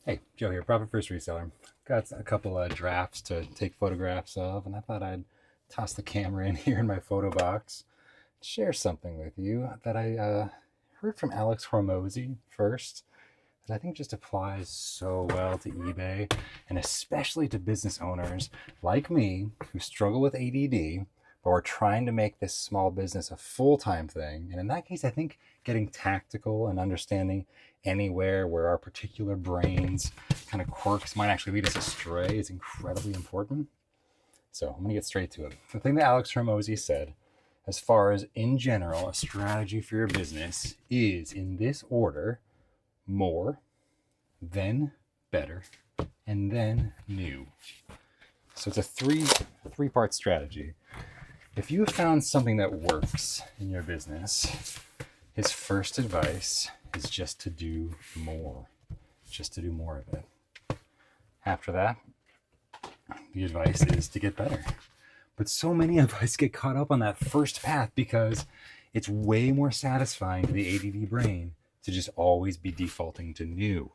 Hey, Joe here, Profit First Reseller. Got a couple of drafts to take photographs of, and I thought I'd toss the camera in here in my photo box, share something with you that I heard from Alex Hormozy first that I think just applies so well to eBay and especially to business owners like me who struggle with ADD, but we're trying to make this small business a full-time thing. And in that case, I think getting tactical and understanding anywhere where our particular brains kind of quirks might actually lead us astray is incredibly important. So I'm going to get straight to it. The thing that Alex Hormozy said, as far as in general, a strategy for your business is in this order: more, then better, and then new. So it's a three-part strategy. If you have found something that works in your business, his first advice is just to do more. Just to do more of it. After that, the advice is to get better. But so many of us get caught up on that first path because it's way more satisfying to the ADD brain to just always be defaulting to new.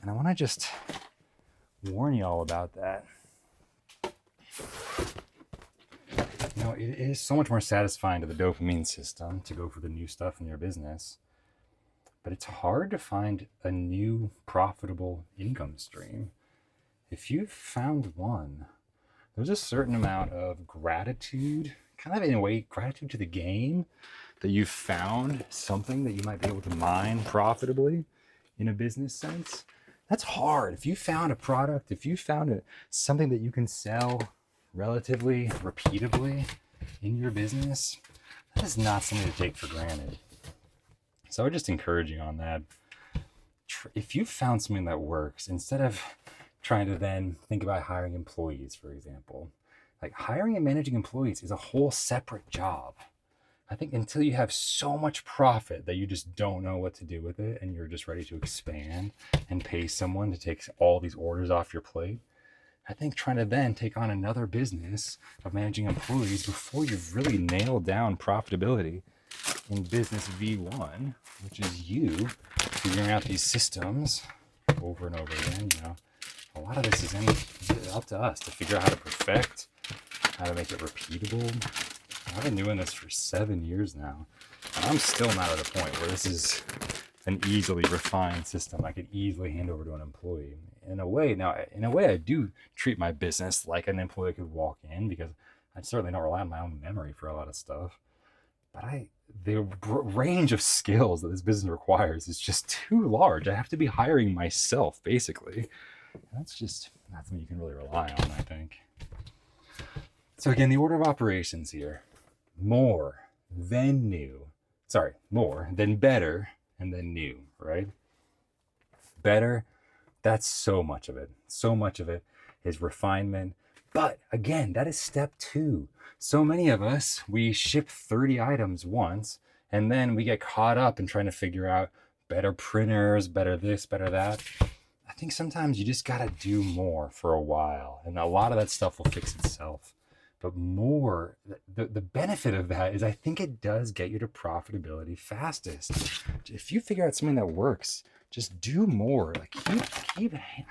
And I want to just warn you all about that. You know, it is so much more satisfying to the dopamine system to go for the new stuff in your business, but it's hard to find a new profitable income stream. If you've found one, there's a certain amount of gratitude, kind of in a way, gratitude to the game that you've found something that you might be able to mine profitably in a business sense. That's hard. If you found a product, if you found something that you can sell relatively repeatably in your business, that is not something to take for granted. So I would just encourage you on that. If you found something that works, instead of trying to then think about hiring employees, for example, like hiring and managing employees is a whole separate job. I think until you have so much profit that you just don't know what to do with it and you're just ready to expand and pay someone to take all these orders off your plate, I think trying to then take on another business of managing employees before you've really nailed down profitability in business V1, which is you figuring out these systems over and over again. You know, a lot of this is up to us to figure out how to perfect, how to make it repeatable. I've been doing this for 7 years now, and I'm still not at a point where this is an easily refined system I could easily hand over to an employee. In a way, I do treat my business like an employee could walk in, because I certainly don't rely on my own memory for a lot of stuff. But the range of skills that this business requires is just too large. I have to be hiring myself, basically. And that's something you can really rely on, I think. So again, the order of operations here: more, then new. Sorry, more, then better, and then new, right? Better, that's so much of it. So much of it is refinement. But again, that is step 2. So many of us, we ship 30 items once, and then we get caught up in trying to figure out better printers, better this, better that. I think sometimes you just gotta do more for a while, and a lot of that stuff will fix itself. But more, the benefit of that is I think it does get you to profitability fastest. If you figure out something that works, just do more. Like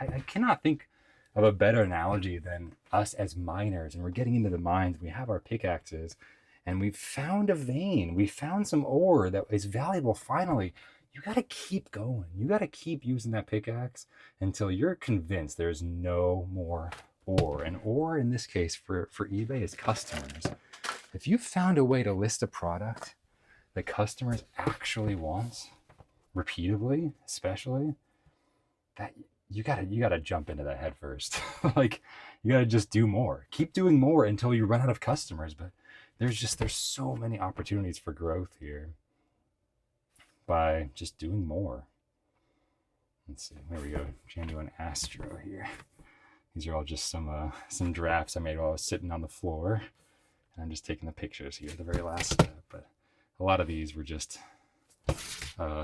I cannot think of a better analogy than us as miners, and we're getting into the mines. We have our pickaxes, and we've found a vein. We found some ore that is valuable. Finally, you got to keep going. You got to keep using that pickaxe until you're convinced there's no more ore. And ore in this case for eBay is customers. If you found a way to list a product that customers actually want repeatedly, especially, that you gotta jump into that head first. Like, you gotta just do more. Keep doing more until you run out of customers. But there's so many opportunities for growth here by just doing more. Let's see. There we go. Genuine Astro here. These are all just some drafts I made while I was sitting on the floor. And I'm just taking the pictures here at the very last step. But a lot of these were just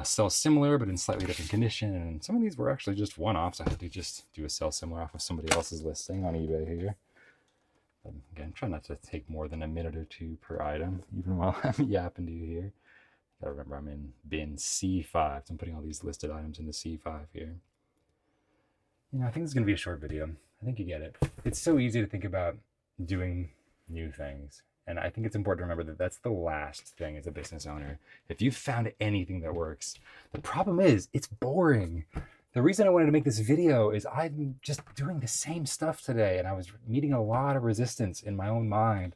sell similar but in slightly different condition, and some of these were actually just one-offs. I had to just do a sell similar off of somebody else's listing on eBay here. But again, try not to take more than a minute or two per item, even while I'm yapping to you here. Gotta remember I'm in bin C5, so I'm putting all these listed items into C5 here. I think this is going to be a short video. I think you get it. It's so easy to think about doing new things. And I think it's important to remember that that's the last thing as a business owner. If you've found anything that works, the problem is it's boring. The reason I wanted to make this video is I'm just doing the same stuff today, and I was meeting a lot of resistance in my own mind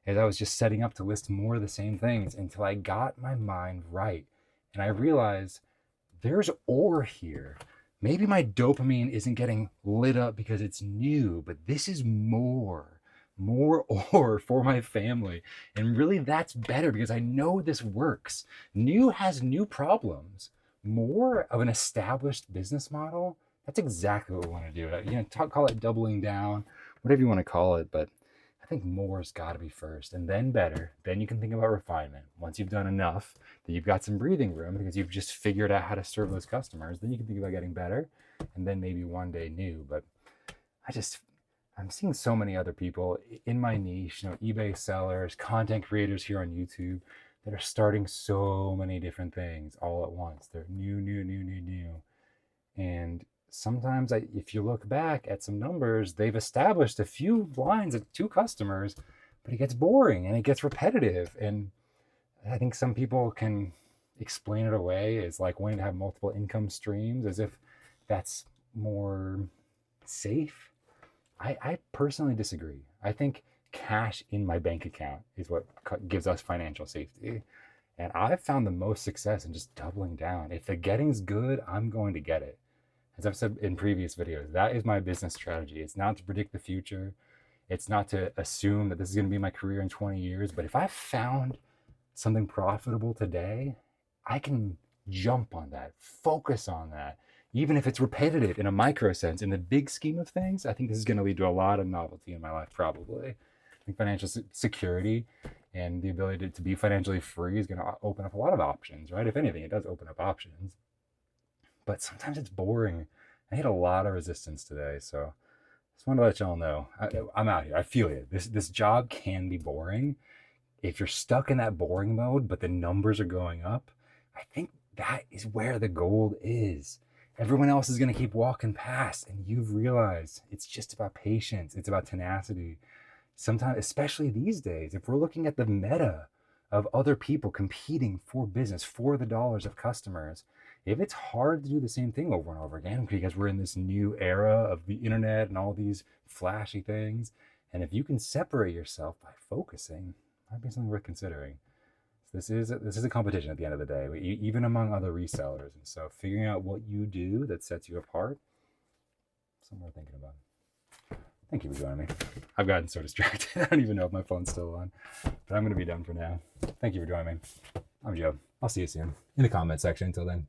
as I was just setting up to list more of the same things until I got my mind right. And I realized there's ore here. Maybe my dopamine isn't getting lit up because it's new, but this is more ore for my family. And really that's better because I know this works. New has new problems. More of an established business model, that's exactly what we want to do. Call it doubling down, whatever you want to call it, but I think more's got to be first, and then better. Then you can think about refinement. Once you've done enough, that you've got some breathing room because you've just figured out how to serve those customers, then you can think about getting better, and then maybe one day new. But I'm seeing so many other people in my niche, eBay sellers, content creators here on YouTube that are starting so many different things all at once. They're new. And sometimes if you look back at some numbers, they've established a few lines of 2 customers, but it gets boring and it gets repetitive. And I think some people can explain it away as like wanting to have multiple income streams, as if that's more safe. I personally disagree. I think cash in my bank account is what gives us financial safety. And I've found the most success in just doubling down. If the getting's good, I'm going to get it. As I've said in previous videos, that is my business strategy. It's not to predict the future. It's not to assume that this is going to be my career in 20 years. But if I've found something profitable today, I can jump on that, focus on that, even if it's repetitive in a micro sense. In the big scheme of things, I think this is going to lead to a lot of novelty in my life, probably. I think financial security and the ability to be financially free is going to open up a lot of options, right? If anything, it does open up options. But sometimes it's boring. I hit a lot of resistance today, so I just want to let y'all know. I'm out here. I feel you. This job can be boring. If you're stuck in that boring mode, but the numbers are going up, I think that is where the gold is. Everyone else is going to keep walking past, and you've realized it's just about patience. It's about tenacity. Sometimes, especially these days, if we're looking at the meta of other people competing for business, for the dollars of customers, if it's hard to do the same thing over and over again because we're in this new era of the internet and all these flashy things, and if you can separate yourself by focusing, might be something worth considering. This is a competition at the end of the day, even among other resellers. And so figuring out what you do that sets you apart, something worth thinking about. Thank you for joining me. I've gotten so distracted. I don't even know if my phone's still on, but I'm going to be done for now. Thank you for joining me. I'm Joe. I'll see you soon in the comment section. Until then.